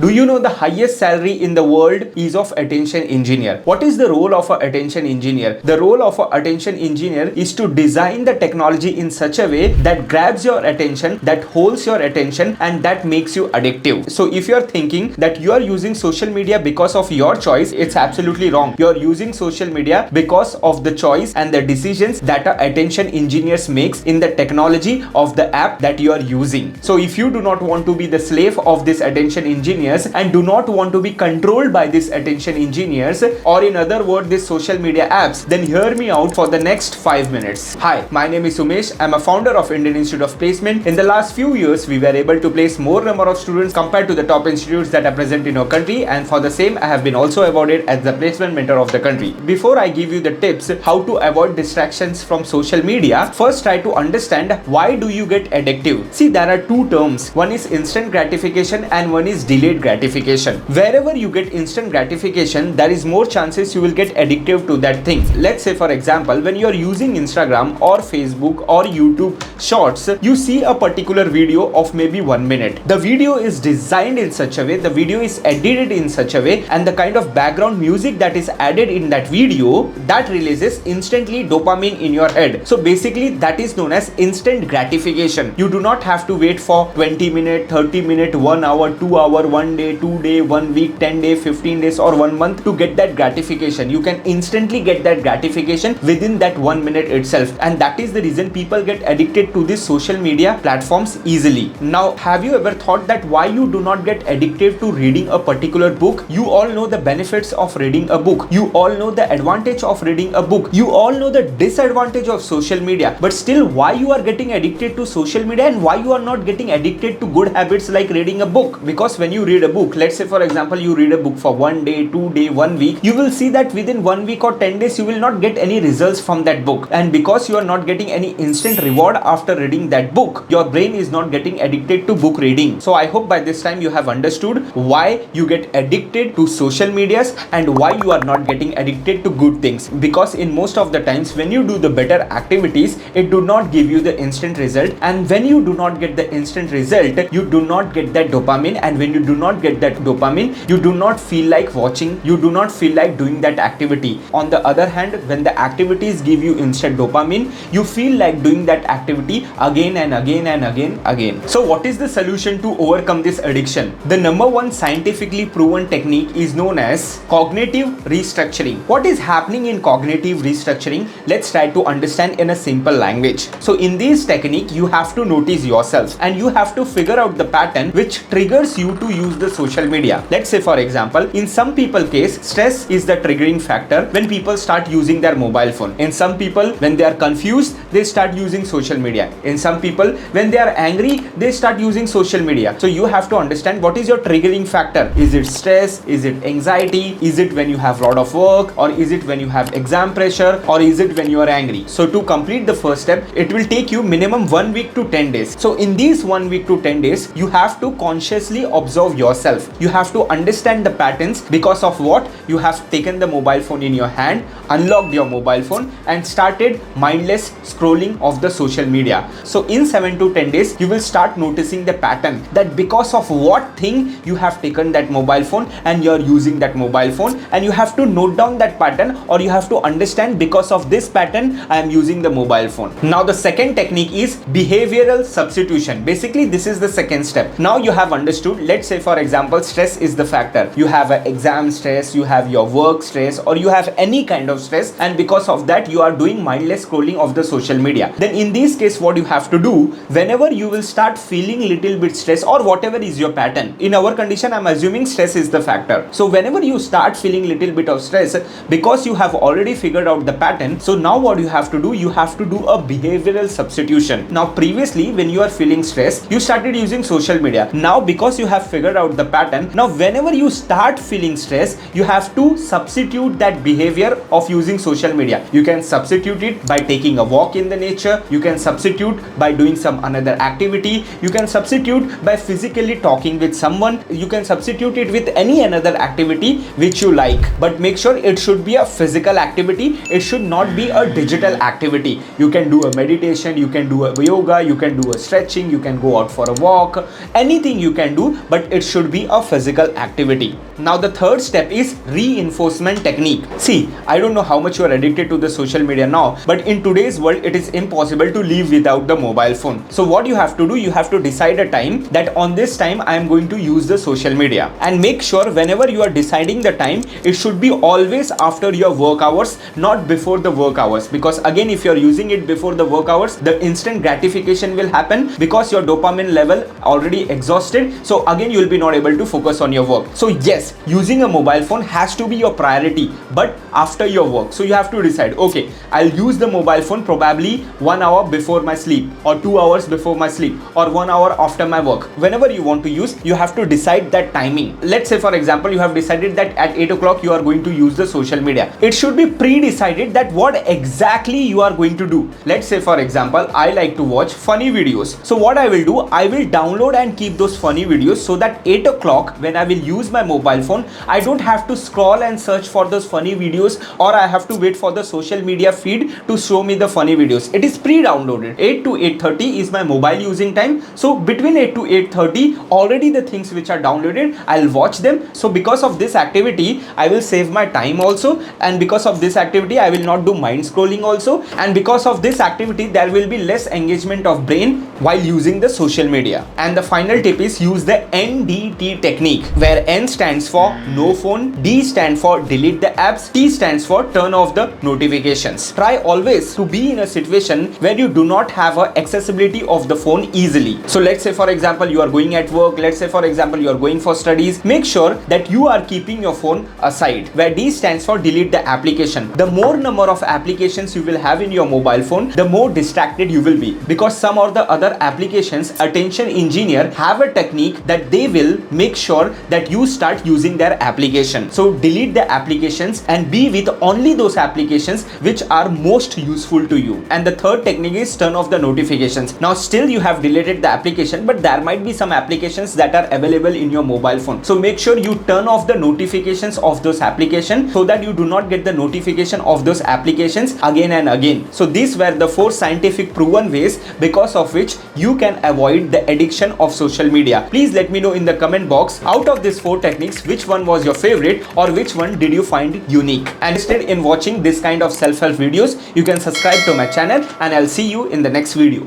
Do you know the highest salary in the world is of attention engineer? What is the role of an attention engineer? The role of an attention engineer is to design the technology in such a way that grabs your attention, that holds your attention, and that makes you addictive. So if you're thinking that you are using social media because of your choice, it's absolutely wrong. You're using social media because of the choice and the decisions that our attention engineers makes in the technology of the app that you are using. So if you do not want to be the slave of this attention engineers and do not want to be controlled by this attention engineers, or in other words this social media apps, then hear me out for the next 5 minutes. Hi, my name is Umesh. I'm a founder of Indian Institute of Placement. In the last few years, we were able to place more number of students compared to the top institutes that are present in our country, and for the same I have been also awarded as the placement mentor of the country. Before I give you the tips how to avoid distractions from social media, first try to understand why do you get addictive. See, there are two terms. One is instant gratification and one is delayed gratification. Wherever you get instant gratification, there is more chances you will get addictive to that thing. Let's say for example, when you are using Instagram or Facebook or YouTube Shorts, you see a particular video of maybe 1 minute. The video is designed in such a way, the video is edited in such a way, and the kind of background music that is added in that video, that releases instantly dopamine in your head. So basically that is known as instant gratification. You do not have to wait for 20 minutes, 30 minutes, 1 hour, 2 hour, 1 day, 2 day, 1 week, 10 days, 15 days or 1 month to get that gratification. You can instantly get that gratification within that 1 minute itself, and that is the reason people get addicted to these social media platforms easily. Now, have you ever thought that why you do not get addicted to reading a particular book? You all know the benefits of reading a book. You all know the advantage of reading a book. You all know the disadvantage of social media. But still, why you are getting addicted to social media and why you are not getting addicted to good habits like reading a book? Because when you read a book, let's say for example, you read a book for 1 day, 2 day, 1 week, you will see that within 1 week or 10 days, you will not get any results from that book. And because you are not getting any instant reward after reading that book, your brain is not getting addicted to book reading. So I hope by this time you have understood why you get addicted to social medias and why you are not getting addicted to good things. Because in most of the times when you do the better activities, it do not give you the instant result, and when you do not get the instant result, you do not get that dopamine, and when you do not get that dopamine, you do not feel like watching, you do not feel like doing that activity. On the other hand, when the activities give you instant dopamine, you feel like doing that activity again and again and again. So what is the solution to overcome this addiction? The number one scientifically proven technique is known as cognitive restructuring. What is happening in cognitive restructuring? Let's try to understand in a simple language. So in this technique, you have to notice yourself and you have to figure out the pattern which triggers you to use the social media. Let's say for example, in some people case, stress is the triggering factor when people start using their mobile phone. In some people, when they are confused, they start using social media. In some people, when they are angry, they start using social media. So you have to understand what is your triggering factor. Is it stress? Is it anxiety? Is it when you have a lot of work? Or is it when you have exam pressure? Or is it when you are angry? So to complete the first step, it will take you minimum 1 week to 10 days. So in these 1 week to 10 days, you have to consciously observe yourself. You have to understand the patterns because of what you have taken the mobile phone in your hand, unlocked your mobile phone and started mindless scrolling of the social media. So in 7 to 10 days, you will start noticing the pattern that because of what thing you have taken that mobile phone and you're using that mobile phone, and you have to note down that pattern, or you have to understand because of this pattern I am using the mobile phone. Now the second technique is behavioral substitution. Basically this is the second step. Now you have understood, let's say for example, stress is the factor. You have an exam stress, you have your work stress, or you have any kind of stress, and because of that you are doing mindless scrolling of the social media. Then in this case, what you have to do, whenever you will start feeling little bit stress or whatever is your pattern, in our condition I'm assuming stress is the factor. So whenever you start feeling little bit of stress, because you have already figured out the pattern, so now what you have to do, you have to do a behavioral substitution. Now previously when you are feeling stress, you started using social media. Now because you have figured out the pattern, now whenever you start feeling stress, you have to substitute that behavior of using social media. You can substitute it by taking a walk in the nature, you can substitute by doing some another activity, you can substitute by physically talking with someone, you can substitute it with any another activity which you like, but make sure it should be a physical activity, it should not be a digital activity. You can do a meditation, you can do a yoga, you can do a stretching, you can go out for a walk, anything you can do, but it should be a physical activity. Now the third step is reinforcement technique. See, I don't know how much you are addicted to the social media now, but in today's world it is impossible to live without the mobile phone. So what you have to do, you have to decide a time that on this time I am going to use the social media, and make sure whenever you are deciding the time, it should be always after your work hours, not before the work hours, because again if you are using it before the work hours, the instant gratification will happen because your dopamine level already exhausted, so again you will be not able to focus on your work. So yes, using a mobile phone has to be your priority, but after your work. So you have to decide, okay, I'll use the mobile phone probably 1 hour before my sleep, or 2 hours before my sleep, or 1 hour after my work. Whenever you want to use, you have to decide that timing. Let's say for example you have decided that at 8 o'clock you are going to use the social media. It should be pre-decided that what exactly you are going to do. Let's say for example I like to watch funny videos. So what I will do, I will download and keep those funny videos, so that 8 o'clock when I will use my mobile phone, I don't have to scroll and search for those funny videos, or I have to wait for the social media feed to show me the funny videos. It is pre-downloaded. 8 to 8:30 is my mobile using time. So between 8 to 8:30 already the things which are downloaded, I'll watch them. So because of this activity I will save my time also, and because of this activity I will not do mind scrolling also, and because of this activity there will be less engagement of brain while using the social media. And the final tip is use the NDT technique, where N stands for no phone, D stands for delete the apps, T stands for turn off the notifications. Try always to be in a situation where you do not have a accessibility of the phone easily. So let's say for example you are going at work, let's say for example you are going for studies, make sure that you are keeping your phone aside, where D stands for delete the application. The more number of applications you will have in your mobile phone, the more distracted you will be, because some of the other applications, attention engineer have a technique that they will make sure that you start using their application. So delete the applications and be with only those applications which are most useful to you. And the third technique is turn off the notifications. Now still you have deleted the application, but there might be some applications that are available in your mobile phone. So make sure you turn off the notifications of those applications, so that you do not get the notification of those applications again and again. So these were the 4 scientific proven ways because of which you can avoid the addiction of social media. Please let me know in the comment box, out of these 4 techniques, which one was your favorite, or which one did you find unique. And instead in watching this kind of self-help videos, you can subscribe to my channel, and I'll see you in the next video.